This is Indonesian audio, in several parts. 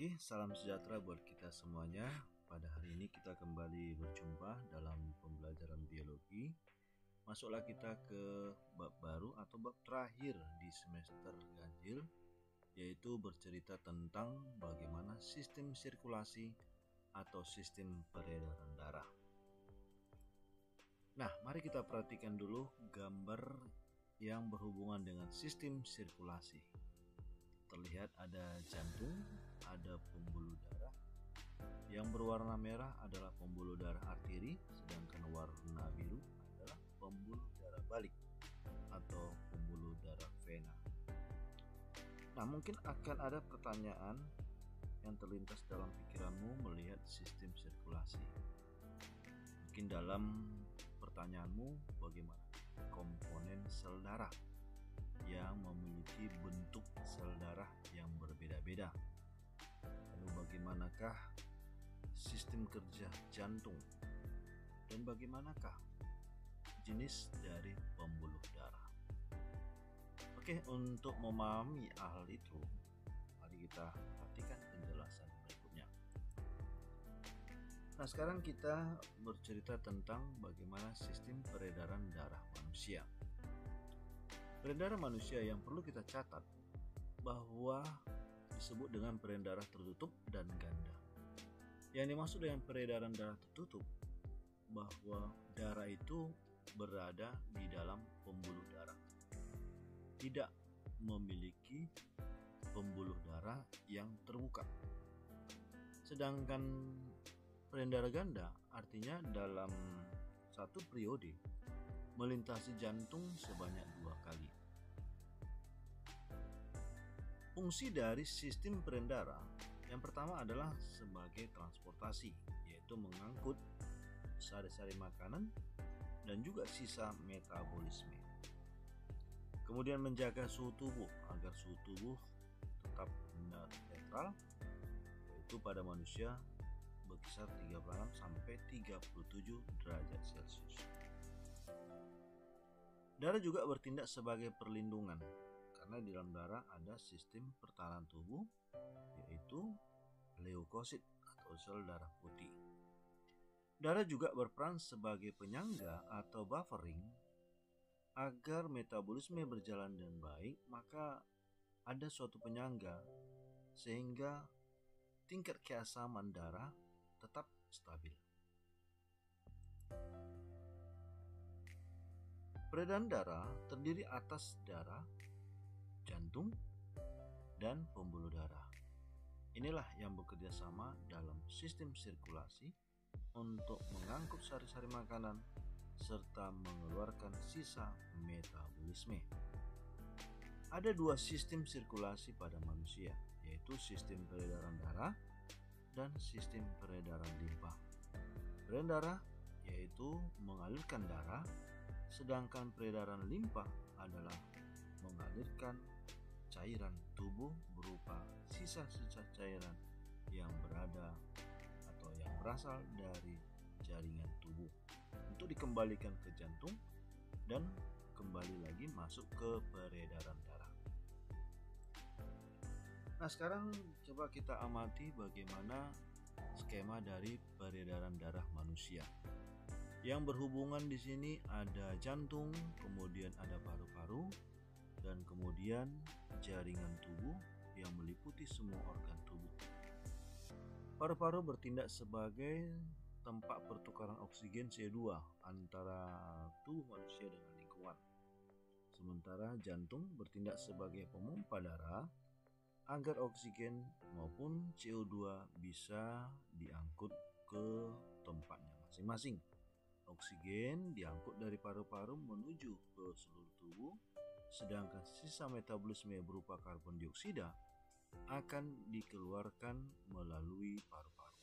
pagi, salam sejahtera buat kita semuanya. Pada hari ini kita kembali berjumpa dalam pembelajaran biologi. Masuklah kita ke bab baru atau bab terakhir di semester ganjil, yaitu bercerita tentang bagaimana sistem sirkulasi atau sistem peredaran darah. Nah, mari kita perhatikan dulu gambar yang berhubungan dengan sistem sirkulasi. Terlihat ada jantung, ada pembuluh darah. Yang berwarna merah adalah pembuluh darah arteri, sedangkan warna biru adalah pembuluh darah balik atau pembuluh darah vena. Nah, mungkin akan ada pertanyaan yang terlintas dalam pikiranmu melihat sistem sirkulasi. Mungkin dalam pertanyaanmu, bagaimana komponen sel darah yang memiliki bentuk sel darah yang berbeda-beda. Lalu bagaimanakah sistem kerja jantung dan bagaimanakah jenis dari pembuluh darah. Oke, untuk memahami hal itu, mari kita perhatikan penjelasan berikutnya. Nah, sekarang kita bercerita tentang bagaimana sistem peredaran darah manusia. Peredaran manusia yang perlu kita catat bahwa disebut dengan peredaran darah tertutup dan ganda. Yang dimaksud dengan peredaran darah tertutup bahwa darah itu berada di dalam pembuluh darah, tidak memiliki pembuluh darah yang terbuka. Sedangkan peredaran ganda artinya dalam satu periode melintasi jantung sebanyak 2 kali. Fungsi dari sistem peredaran darah yang pertama adalah sebagai transportasi, yaitu mengangkut sari-sari makanan dan juga sisa metabolisme. Kemudian menjaga suhu tubuh agar suhu tubuh tetap netral, yaitu pada manusia berkisar 36 sampai 37 derajat Celcius. Darah juga bertindak sebagai perlindungan karena di dalam darah ada sistem pertahanan tubuh, yaitu leukosit atau sel darah putih. Darah juga berperan sebagai penyangga atau buffering agar metabolisme berjalan dengan baik, maka ada suatu penyangga sehingga tingkat keasaman darah tetap stabil. Peredaran darah terdiri atas darah, jantung, dan pembuluh darah. Inilah yang bekerja sama dalam sistem sirkulasi untuk mengangkut sari-sari makanan serta mengeluarkan sisa metabolisme. Ada 2 sistem sirkulasi pada manusia, yaitu sistem peredaran darah dan sistem peredaran limpa. Peredaran darah yaitu mengalirkan darah, sedangkan peredaran limpa adalah mengalirkan cairan tubuh berupa sisa-sisa cairan yang berada atau yang berasal dari jaringan tubuh untuk dikembalikan ke jantung dan kembali lagi masuk ke peredaran darah. Nah, sekarang coba kita amati bagaimana skema dari peredaran darah manusia. Yang berhubungan di sini ada jantung, kemudian ada paru-paru, dan kemudian jaringan tubuh yang meliputi semua organ tubuh. Paru-paru bertindak sebagai tempat pertukaran oksigen CO2 antara tubuh manusia dengan lingkungan. Sementara jantung bertindak sebagai pemompa darah agar oksigen maupun CO2 bisa diangkut ke tempatnya masing-masing. Oksigen diangkut dari paru-paru menuju ke seluruh tubuh, sedangkan sisa metabolisme berupa karbon dioksida akan dikeluarkan melalui paru-paru.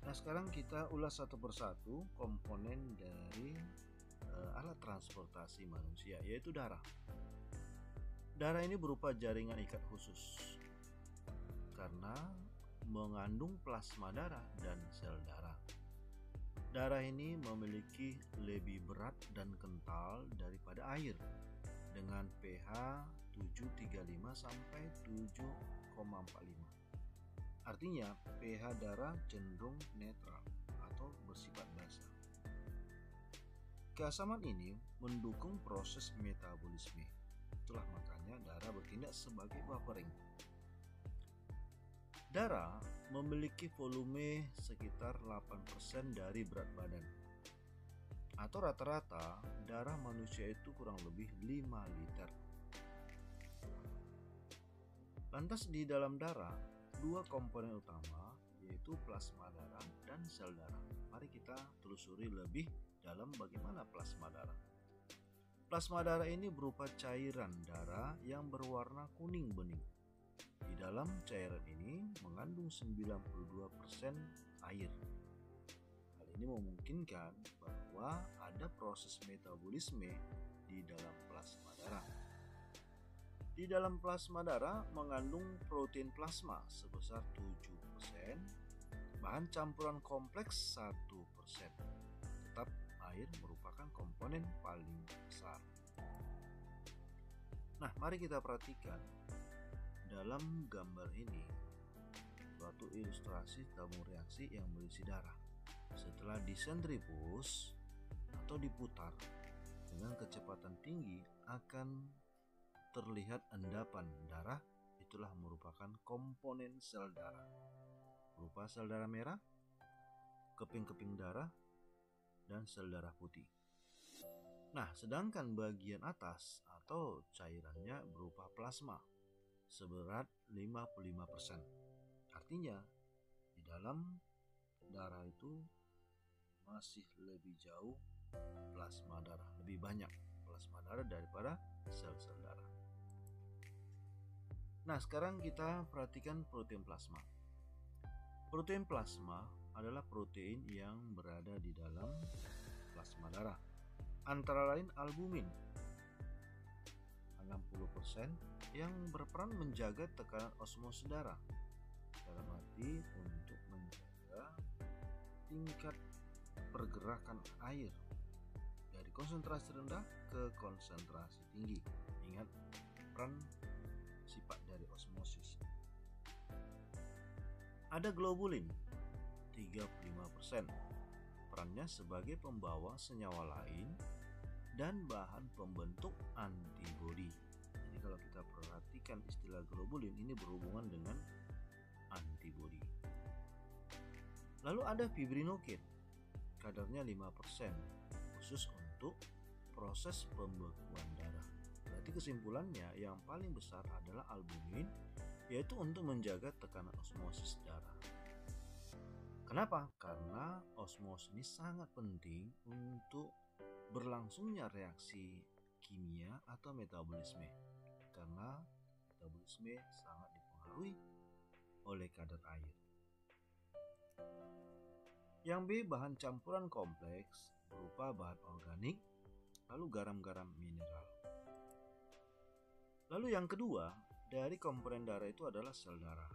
Nah, sekarang kita ulas satu persatu komponen dari alat transportasi manusia, yaitu darah. Darah ini berupa jaringan ikat khusus karena mengandung plasma darah dan sel darah. Darah ini memiliki lebih berat dan kental daripada air dengan pH 7,35 sampai 7,45. Artinya pH darah cenderung netral atau bersifat basa. Keasaman ini mendukung proses metabolisme. Itulah makanya darah bertindak sebagai buffering. Darah memiliki volume sekitar 8% dari berat badan. Atau rata-rata darah manusia itu kurang lebih 5 liter. Lantas di dalam darah, dua komponen utama yaitu plasma darah dan sel darah. Mari kita telusuri lebih dalam bagaimana plasma darah. Plasma darah ini berupa cairan darah yang berwarna kuning bening. Di dalam cairan ini mengandung 92% air. Hal ini memungkinkan bahwa ada proses metabolisme di dalam plasma darah. Di dalam plasma darah mengandung protein plasma sebesar 7%, bahan campuran kompleks 1%. Tetap air merupakan komponen paling besar. Nah, mari kita perhatikan dalam gambar ini suatu ilustrasi tabung reaksi yang berisi darah. Setelah disentrifus atau diputar dengan kecepatan tinggi akan terlihat endapan darah. Itulah merupakan komponen sel darah berupa sel darah merah, keping-keping darah, dan sel darah putih. Nah, sedangkan bagian atas atau cairannya berupa plasma seberat 55%. Artinya di dalam darah itu masih lebih jauh plasma darah, lebih banyak plasma darah daripada sel-sel darah. Nah, sekarang kita perhatikan protein plasma. Protein plasma adalah protein yang berada di dalam plasma darah. Antara lain albumin 60% yang berperan menjaga tekanan osmosis darah, dalam arti untuk menjaga tingkat pergerakan air dari konsentrasi rendah ke konsentrasi tinggi. Ingat peran sifat dari osmosis. Ada globulin 35%, perannya sebagai pembawa senyawa lain dan bahan pembentuk antibodi. Jadi kalau kita perhatikan istilah globulin ini berhubungan dengan antibodi. Lalu ada fibrinogen, kadarnya 5%, khusus untuk proses pembekuan darah. Berarti kesimpulannya yang paling besar adalah albumin, yaitu untuk menjaga tekanan osmosis darah. Kenapa? Karena osmosis ini sangat penting untuk berlangsungnya reaksi kimia atau metabolisme. Karena metabolisme sangat dipengaruhi oleh kadar air. Yang B, bahan campuran kompleks berupa bahan organik, lalu garam-garam mineral. Lalu yang kedua, dari komponen darah itu adalah sel darah.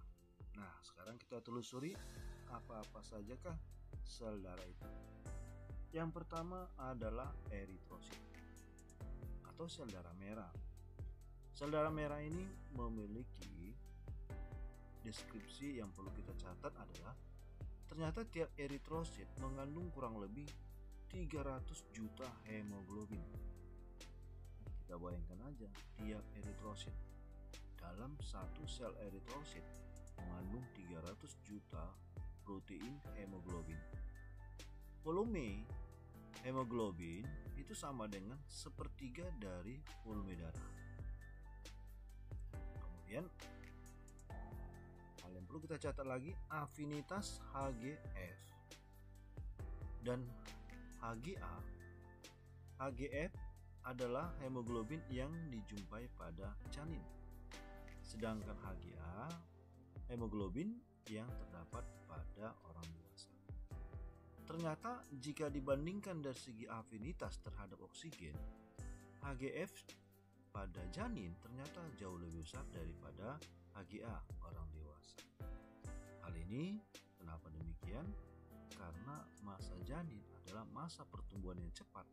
Nah, sekarang kita telusuri apa-apa sajakah sel darah itu. Yang pertama adalah eritrosit atau sel darah merah. Sel darah merah ini memiliki deskripsi yang perlu kita catat adalah ternyata tiap eritrosit mengandung kurang lebih 300 juta hemoglobin. Kita bayangkan aja, tiap eritrosit dalam satu sel eritrosit mengandung 300 juta protein hemoglobin. Volume hemoglobin itu sama dengan sepertiga dari volume darah. Kemudian hal yang perlu kita catat lagi, afinitas HGF dan HGA. HGF adalah hemoglobin yang dijumpai pada janin, sedangkan HGA hemoglobin yang terdapat pada orang dewasa. Ternyata jika dibandingkan dari segi afinitas terhadap oksigen, HGF pada janin ternyata jauh lebih besar daripada HGA orang dewasa. Hal ini kenapa demikian? Karena masa janin adalah masa pertumbuhan yang cepat,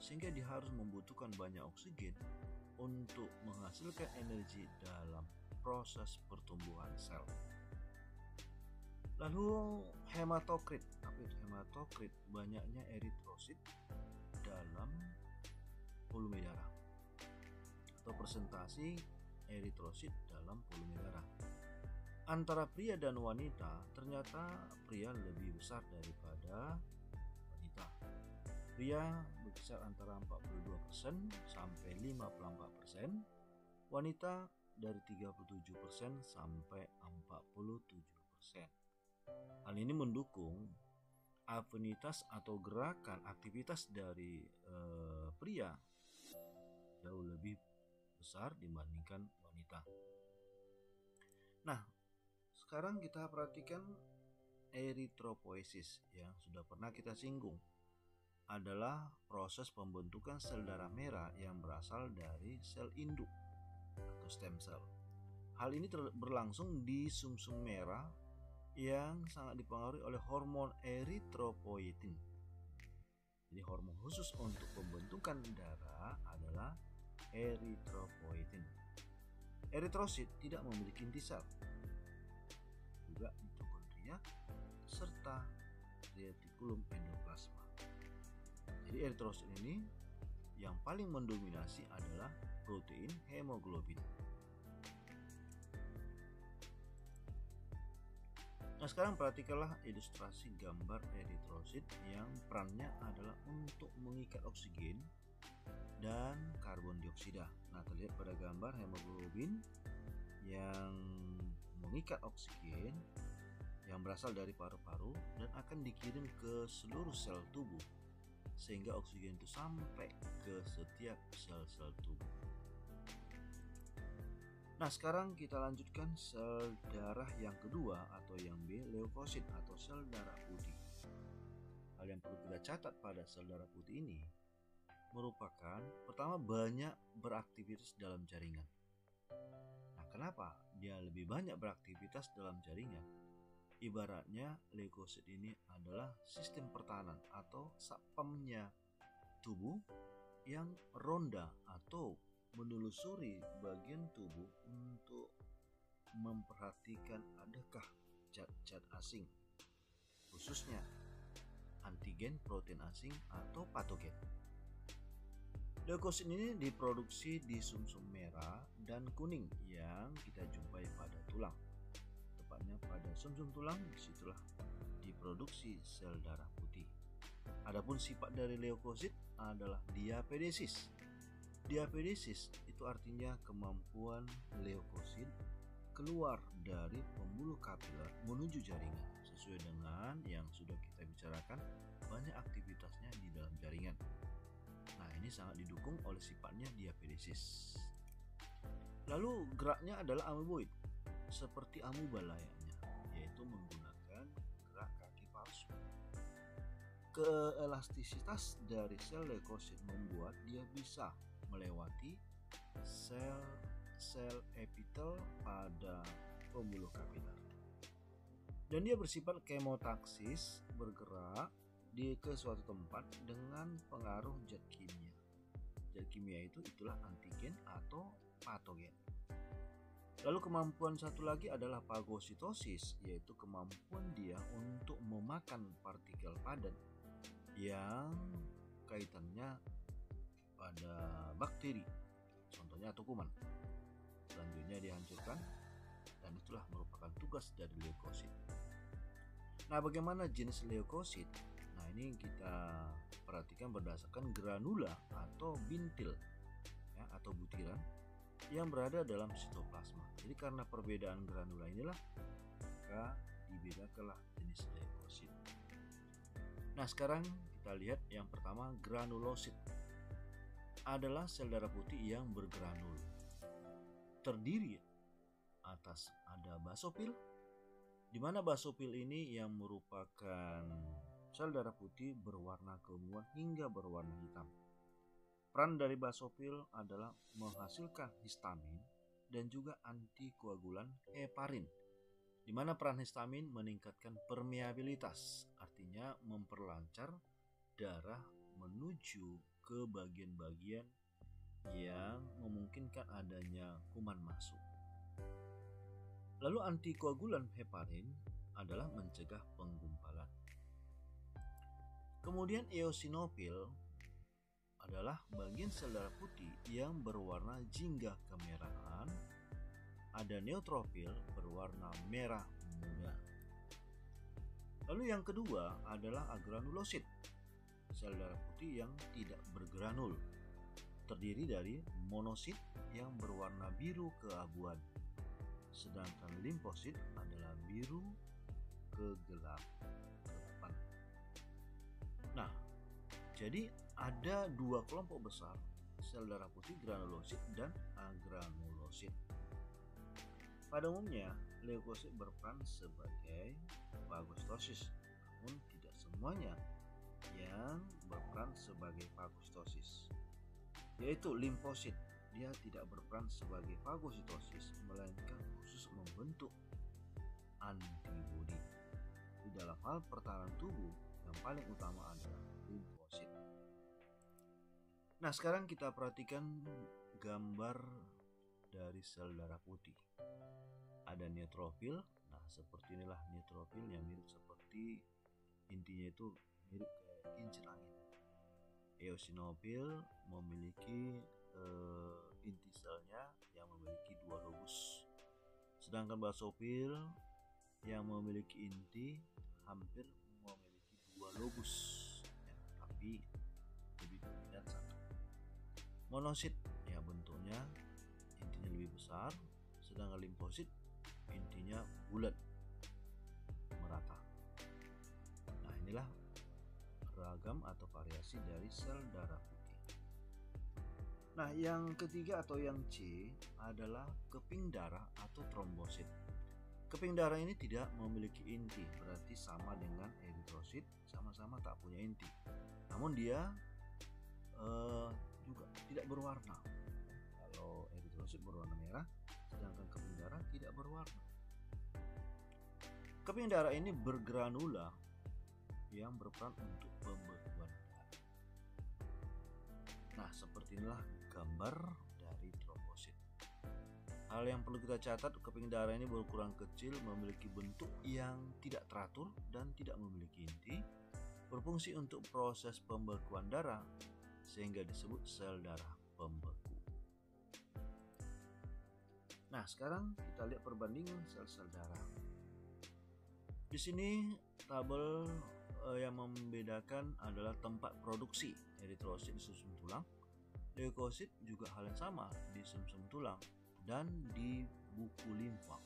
sehingga dia harus membutuhkan banyak oksigen untuk menghasilkan energi dalam proses pertumbuhan sel. Lalu hematokrit. Apa itu hematokrit? Banyaknya eritrosit dalam volume darah atau presentasi eritrosit dalam volume darah. Antara pria dan wanita, ternyata pria lebih besar daripada wanita. Pria berkisar antara 42% sampai 54%, wanita dari 37% sampai 47%. Hal ini mendukung afinitas atau gerakan aktivitas dari pria jauh lebih besar dibandingkan wanita. Nah, sekarang kita perhatikan eritropoiesis yang sudah pernah kita singgung. Adalah proses pembentukan sel darah merah yang berasal dari sel induk atau stem cell. Hal ini berlangsung di sumsum merah yang sangat dipengaruhi oleh hormon eritropoietin. Jadi hormon khusus untuk pembentukan darah adalah eritropoietin. Eritrosit tidak memiliki inti sel, juga mitokondria serta retikulum endoplasma. Jadi eritrosit ini yang paling mendominasi adalah protein hemoglobin. Nah, sekarang perhatikanlah ilustrasi gambar eritrosit yang perannya adalah untuk mengikat oksigen dan karbon dioksida. Nah, terlihat pada gambar hemoglobin yang mengikat oksigen yang berasal dari paru-paru dan akan dikirim ke seluruh sel tubuh sehingga oksigen itu sampai ke setiap sel-sel tubuh. Nah, sekarang kita lanjutkan sel darah yang kedua atau yang B, leukosit atau sel darah putih. Hal yang perlu kita catat pada sel darah putih ini merupakan pertama banyak beraktivitas dalam jaringan. Nah, kenapa dia lebih banyak beraktivitas dalam jaringan? Ibaratnya leukosit ini adalah sistem pertahanan atau satpamnya tubuh yang ronda atau menelusuri bagian tubuh untuk memperhatikan adakah zat-zat asing, khususnya antigen, protein asing, atau patogen. Leukosit ini diproduksi di sumsum merah dan kuning yang kita jumpai pada tulang. Tepatnya pada sumsum tulang, disitulah diproduksi sel darah putih. Adapun sifat dari leukosit adalah diapedesis. Diapedesis itu artinya kemampuan leukosit keluar dari pembuluh kapiler menuju jaringan. Sesuai dengan yang sudah kita bicarakan, banyak aktivitasnya di dalam jaringan. Nah, ini sangat didukung oleh sifatnya diapedesis. Lalu geraknya adalah ameboid, seperti amuba layaknya, yaitu menggunakan gerak kaki palsu. Keelastisitas dari sel leukosit membuat dia bisa melewati sel epitel pada pembuluh kapiler. Dan dia bersifat kemotaksis, bergerak ke suatu tempat dengan pengaruh zat kimia. Zat kimia itulah antigen atau patogen. Lalu kemampuan satu lagi adalah fagositosis, yaitu kemampuan dia untuk memakan partikel padat yang kaitannya pada bakteri, contohnya atau kuman. Selanjutnya dihancurkan, dan itulah merupakan tugas dari leukosit. Nah, bagaimana jenis leukosit? Nah, ini kita perhatikan berdasarkan granula atau bintil ya, atau butiran yang berada dalam sitoplasma. Jadi karena perbedaan granula inilah maka dibedakanlah jenis leukosit. Nah, sekarang kita lihat yang pertama, granulosit adalah sel darah putih yang bergranul. Terdiri atas ada basofil, di mana basofil ini yang merupakan sel darah putih berwarna keunguan hingga berwarna hitam. Peran dari basofil adalah menghasilkan histamin dan juga antikoagulan heparin, di mana peran histamin meningkatkan permeabilitas, artinya memperlancar darah menuju ke bagian-bagian yang memungkinkan adanya kuman masuk. Lalu antikoagulan heparin adalah mencegah penggumpalan. Kemudian eosinofil adalah bagian sel darah putih yang berwarna jingga kemerahan. Ada neutrofil berwarna merah muda. Lalu yang kedua adalah agranulosit, sel darah putih yang tidak bergranul, terdiri dari monosit yang berwarna biru keabuan, sedangkan limfosit adalah biru kegelapan. Nah, jadi ada dua kelompok besar sel darah putih, granulosit dan agranulosit. Pada umumnya, leukosit berperan sebagai fagostosis, namun tidak semuanya yang berperan sebagai fagostosis, yaitu limfosit. Dia tidak berperan sebagai fagositosis, melainkan khusus membentuk antibodi. Di dalam hal pertahanan tubuh, yang paling utama adalah limfosit. Nah, sekarang kita perhatikan gambar dari sel darah putih. Ada neutrofil. Nah, seperti inilah neutrofil yang mirip seperti intinya itu mirip kayak kincir angin. Eosinofil memiliki inti selnya yang memiliki dua lobus, sedangkan basofil yang memiliki inti hampir memiliki dua lobus, ya, tapi lebih dominan satu. Monosit ya bentuknya intinya lebih besar, sedangkan limfosit intinya bulat merata. Nah, inilah ragam atau variasi dari sel darah putih. Nah, yang ketiga atau yang C adalah keping darah atau trombosit. Keping darah ini tidak memiliki inti, berarti sama dengan eritrosit, sama-sama tak punya inti. Namun dia juga tidak berwarna. Kalau eritrosit berwarna merah, sedangkan keping darah tidak berwarna. Keping darah ini bergranula yang berperan untuk pembekuan darah. Nah, seperti inilah gambar dari trombosit. Hal yang perlu kita catat, keping darah ini berukuran kecil, memiliki bentuk yang tidak teratur dan tidak memiliki inti, berfungsi untuk proses pembekuan darah sehingga disebut sel darah pembeku. Nah, sekarang kita lihat perbandingan sel-sel darah. Di sini tabel yang membedakan adalah tempat produksi eritrosit di sumsum tulang, leukosit juga hal yang sama di sumsum tulang dan di buku limfa,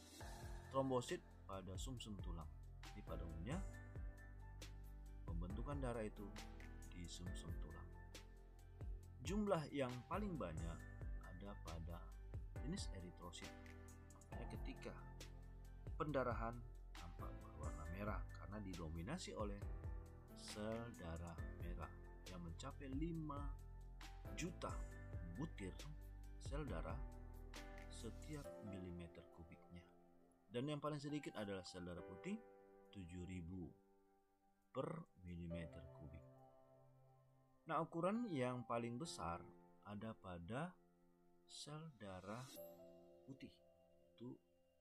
trombosit pada sumsum tulang. Di pada umumnya pembentukan darah itu di sumsum tulang. Jumlah yang paling banyak ada pada jenis eritrosit. Makanya ketika pendarahan tampak berwarna merah karena didominasi oleh sel darah merah yang mencapai 5 juta butir sel darah setiap milimeter kubiknya. Dan yang paling sedikit adalah sel darah putih 7.000 per milimeter kubik. Nah, ukuran yang paling besar ada pada sel darah putih, itu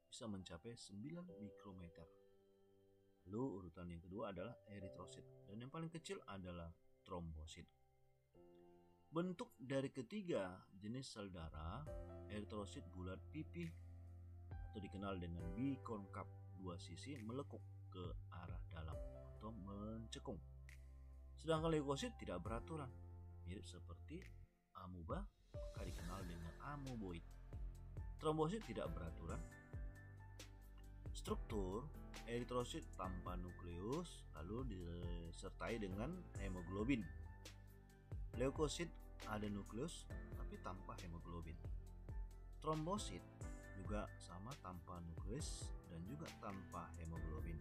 bisa mencapai 9 mikrometer. Lalu urutan yang kedua adalah eritrosit dan yang paling kecil adalah trombosit. Bentuk dari ketiga jenis sel darah, eritrosit bulat pipih atau dikenal dengan bikonkap, dua sisi melekuk ke arah dalam atau mencekung. Sedangkan leukosit tidak beraturan, mirip seperti amuba, maka dikenal dengan amuboid. Trombosit tidak beraturan. Struktur eritrosit tanpa nukleus lalu disertai dengan hemoglobin. Leukosit ada nukleus tapi tanpa hemoglobin. Trombosit juga sama tanpa nukleus dan juga tanpa hemoglobin.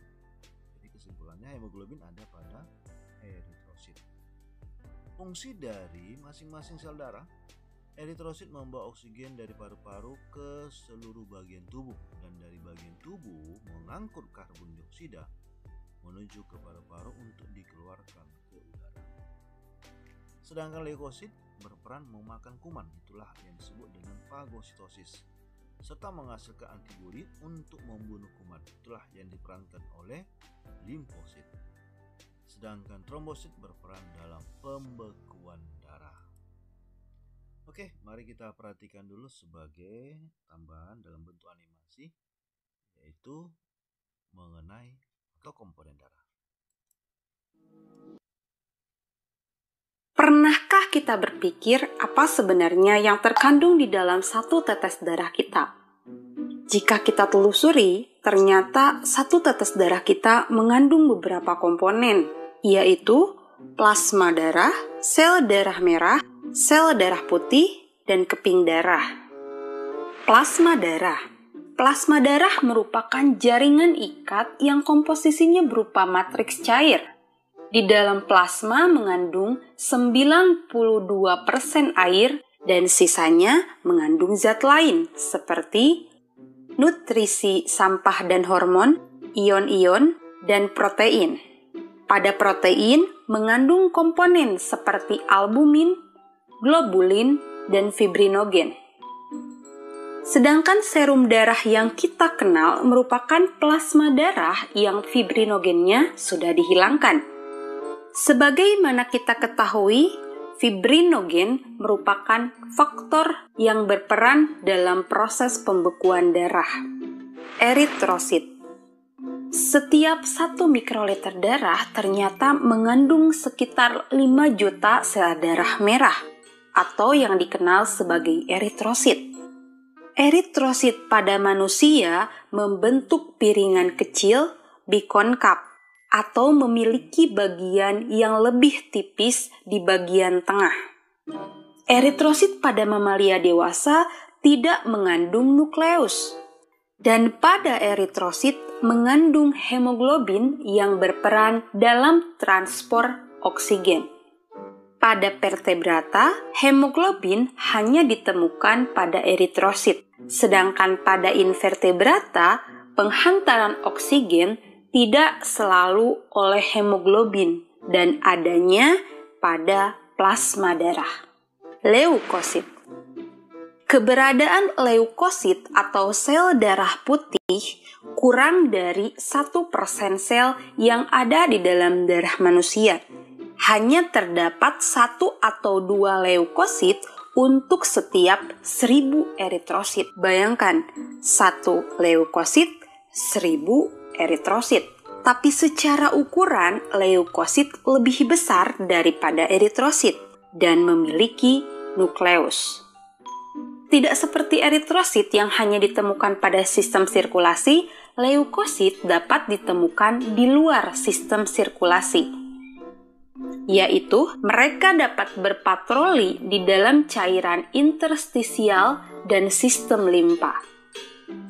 Jadi kesimpulannya hemoglobin ada pada eritrosit. Fungsi dari masing-masing sel darah, eritrosit membawa oksigen dari paru-paru ke seluruh bagian tubuh dan dari bagian tubuh mengangkut karbon dioksida menuju ke paru-paru untuk dikeluarkan ke udara. Sedangkan leukosit berperan memakan kuman, itulah yang disebut dengan fagositosis, serta menghasilkan antibodi untuk membunuh kuman, itulah yang diperankan oleh limfosit. Sedangkan trombosit berperan dalam pembekuan darah. Oke, mari kita perhatikan dulu sebagai tambahan dalam bentuk animasi, yaitu mengenai atau komponen darah. Pernahkah kita berpikir apa sebenarnya yang terkandung di dalam satu tetes darah kita? Jika kita telusuri, ternyata satu tetes darah kita mengandung beberapa komponen, yaitu plasma darah, sel darah merah, sel darah putih, dan keping darah. Plasma darah. Plasma darah merupakan jaringan ikat yang komposisinya berupa matriks cair. Di dalam plasma mengandung 92% air dan sisanya mengandung zat lain seperti nutrisi, sampah dan hormon, ion-ion, dan protein. Pada protein mengandung komponen seperti albumin, globulin, dan fibrinogen. Sedangkan serum darah yang kita kenal merupakan plasma darah yang fibrinogennya sudah dihilangkan. Sebagaimana kita ketahui, fibrinogen merupakan faktor yang berperan dalam proses pembekuan darah. Eritrosit. Setiap 1 mikroliter darah ternyata mengandung sekitar 5 juta sel darah merah atau yang dikenal sebagai eritrosit. Eritrosit pada manusia membentuk piringan kecil bikonkav atau memiliki bagian yang lebih tipis di bagian tengah. Eritrosit pada mamalia dewasa tidak mengandung nukleus, dan pada eritrosit mengandung hemoglobin yang berperan dalam transport oksigen. Pada vertebrata, hemoglobin hanya ditemukan pada eritrosit, sedangkan pada invertebrata, penghantaran oksigen tidak selalu oleh hemoglobin dan adanya pada plasma darah. Leukosit. Keberadaan leukosit atau sel darah putih kurang dari 1% sel yang ada di dalam darah manusia. Hanya terdapat 1 atau 2 leukosit untuk setiap 1000 eritrosit. Bayangkan, 1 leukosit 1000 eritrosit. Tapi secara ukuran, leukosit lebih besar daripada eritrosit dan memiliki nukleus. Tidak seperti eritrosit yang hanya ditemukan pada sistem sirkulasi, leukosit dapat ditemukan di luar sistem sirkulasi. Yaitu, mereka dapat berpatroli di dalam cairan interstisial dan sistem limpa.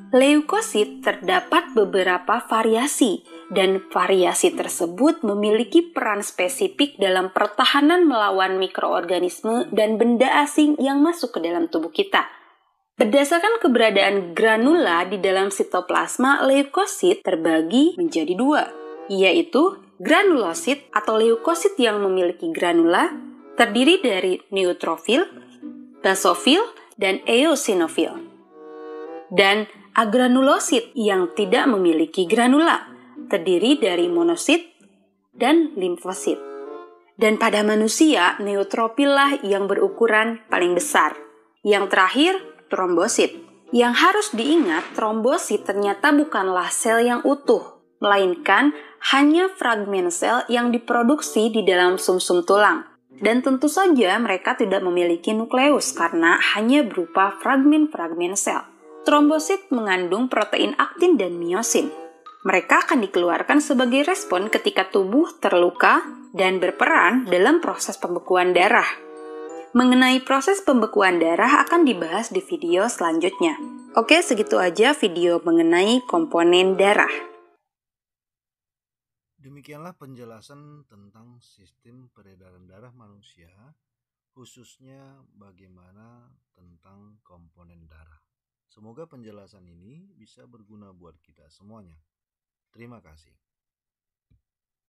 Leukosit terdapat beberapa variasi, dan variasi tersebut memiliki peran spesifik dalam pertahanan melawan mikroorganisme dan benda asing yang masuk ke dalam tubuh kita. Berdasarkan keberadaan granula di dalam sitoplasma, leukosit terbagi menjadi 2, yaitu granulosit atau leukosit yang memiliki granula, terdiri dari neutrofil, basofil, dan eosinofil. Dan agranulosit yang tidak memiliki granula, terdiri dari monosit dan limfosit. Dan pada manusia, neutrofil lah yang berukuran paling besar. Yang terakhir, trombosit. Yang harus diingat, trombosit ternyata bukanlah sel yang utuh, melainkan hanya fragmen sel yang diproduksi di dalam sumsum tulang. Dan tentu saja mereka tidak memiliki nukleus karena hanya berupa fragmen-fragmen sel. Trombosit mengandung protein aktin dan miosin. Mereka akan dikeluarkan sebagai respon ketika tubuh terluka dan berperan dalam proses pembekuan darah. Mengenai proses pembekuan darah akan dibahas di video selanjutnya. Oke, segitu aja video mengenai komponen darah. Demikianlah penjelasan tentang sistem peredaran darah manusia, khususnya bagaimana tentang komponen darah. Semoga penjelasan ini bisa berguna buat kita semuanya. Terima kasih.